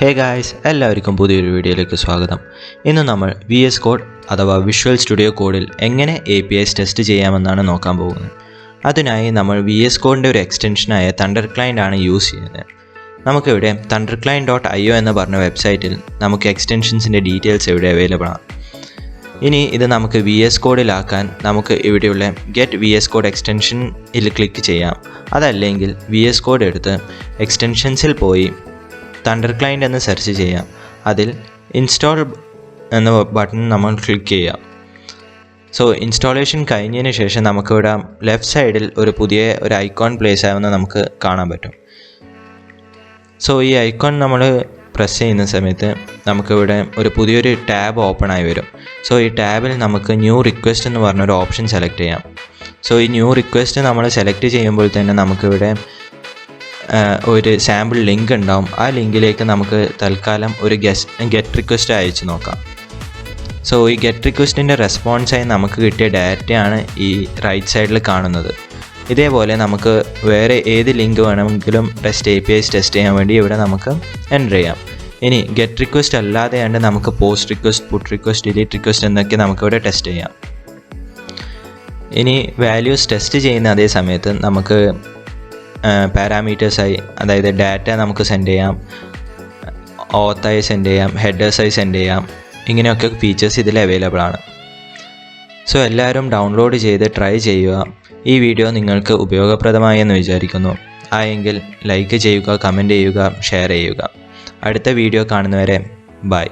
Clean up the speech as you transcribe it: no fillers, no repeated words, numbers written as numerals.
Hey guys, എല്ലാവർക്കും പുതിയൊരു വീഡിയോയിലേക്ക് സ്വാഗതം. ഇന്ന് നമ്മൾ VS കോഡ് അഥവാ വിഷ്വൽ സ്റ്റുഡിയോ കോഡിൽ എങ്ങനെ APIs ടെസ്റ്റ് ചെയ്യാമെന്നാണ് നോക്കാൻ പോകുന്നത്. അതിനായി നമ്മൾ VS കോഡിൻ്റെ ഒരു എക്സ്റ്റൻഷനായ തണ്ടർ ക്ലയൻ്റ് ആണ് യൂസ് ചെയ്യുന്നത്. നമുക്കിവിടെ thunderclient.io എന്ന് പറഞ്ഞ വെബ്സൈറ്റിൽ നമുക്ക് എക്സ്റ്റൻഷൻസിൻ്റെ ഡീറ്റെയിൽസ് ഇവിടെ അവൈലബിൾ ആണ്. ഇനി ഇത് നമുക്ക് VS കോഡിലാക്കാൻ നമുക്ക് ഇവിടെയുള്ള ഗെറ്റ് VS കോഡ് എക്സ്റ്റൻഷനിൽ ക്ലിക്ക് ചെയ്യാം. അതല്ലെങ്കിൽ VS കോഡ് എടുത്ത് എക്സ്റ്റൻഷൻസിൽ പോയി തണ്ടർ ക്ലയൻ്റ് എന്ന് സെർച്ച് ചെയ്യാം. അതിൽ ഇൻസ്റ്റാൾ എന്ന ബട്ടൺ നമ്മൾ ക്ലിക്ക് ചെയ്യാം. സോ ഇൻസ്റ്റാളേഷൻ കഴിഞ്ഞതിന് ശേഷം നമുക്കിവിടെ ലെഫ്റ്റ് സൈഡിൽ ഒരു പുതിയ ഐക്കോൺ പ്ലേസ് ആവുന്ന നമുക്ക് കാണാൻ പറ്റും. സോ ഈ ഐക്കോൺ നമ്മൾ പ്രസ് ചെയ്യുന്ന സമയത്ത് നമുക്കിവിടെ ഒരു പുതിയൊരു ടാബ് ഓപ്പൺ ആയി വരും. സോ ഈ ടാബിൽ നമുക്ക് ന്യൂ റിക്വസ്റ്റ് എന്ന് പറഞ്ഞൊരു ഓപ്ഷൻ സെലക്ട് ചെയ്യാം. സോ ഈ ന്യൂ റിക്വസ്റ്റ് നമ്മൾ സെലക്ട് ചെയ്യുമ്പോൾ തന്നെ നമുക്കിവിടെ ഒരു സാമ്പിൾ ലിങ്ക് ഉണ്ടാവും. ആ ലിങ്കിലേക്ക് നമുക്ക് തൽക്കാലം ഒരു ഗെറ്റ് റിക്വസ്റ്റ് അയച്ചു നോക്കാം. സോ ഈ ഗെറ്റ് റിക്വസ്റ്റിൻ്റെ റെസ്പോൺസായി നമുക്ക് കിട്ടിയ ഡാറ്റയാണ് ഈ റൈറ്റ് സൈഡിൽ കാണുന്നത്. ഇതേപോലെ നമുക്ക് വേറെ ഏത് ലിങ്ക് വേണമെങ്കിലും REST APIs ടെസ്റ്റ് ചെയ്യാൻ വേണ്ടി ഇവിടെ നമുക്ക് എൻ്റർ ചെയ്യാം. ഇനി ഗെറ്റ് റിക്വസ്റ്റ് അല്ലാതെയാണ്ട് നമുക്ക് post request, put request, delete request എന്നൊക്കെ നമുക്കിവിടെ ടെസ്റ്റ് ചെയ്യാം. ഇനി വാല്യൂസ് ടെസ്റ്റ് ചെയ്യുന്ന അതേ സമയത്ത് നമുക്ക് പാരാമീറ്റേഴ്സായി, അതായത് ഡാറ്റ നമുക്ക് സെൻഡ് ചെയ്യാം, ഓത്തായി സെൻഡ് ചെയ്യാം, ഹെഡേഴ്സായി സെൻഡ് ചെയ്യാം. ഇങ്ങനെയൊക്കെ ഫീച്ചേഴ്സ് ഇതിൽ അവൈലബിൾ ആണ്. സോ എല്ലാവരും ഡൗൺലോഡ് ചെയ്ത് ട്രൈ ചെയ്യുക. ഈ വീഡിയോ നിങ്ങൾക്ക് ഉപയോഗപ്രദമായി എന്ന് വിചാരിക്കുന്നു. ആയെങ്കിൽ ലൈക്ക് ചെയ്യുക, കമൻറ്റ് ചെയ്യുക, ഷെയർ ചെയ്യുക. അടുത്ത വീഡിയോ കാണുന്നവരെ ബൈ.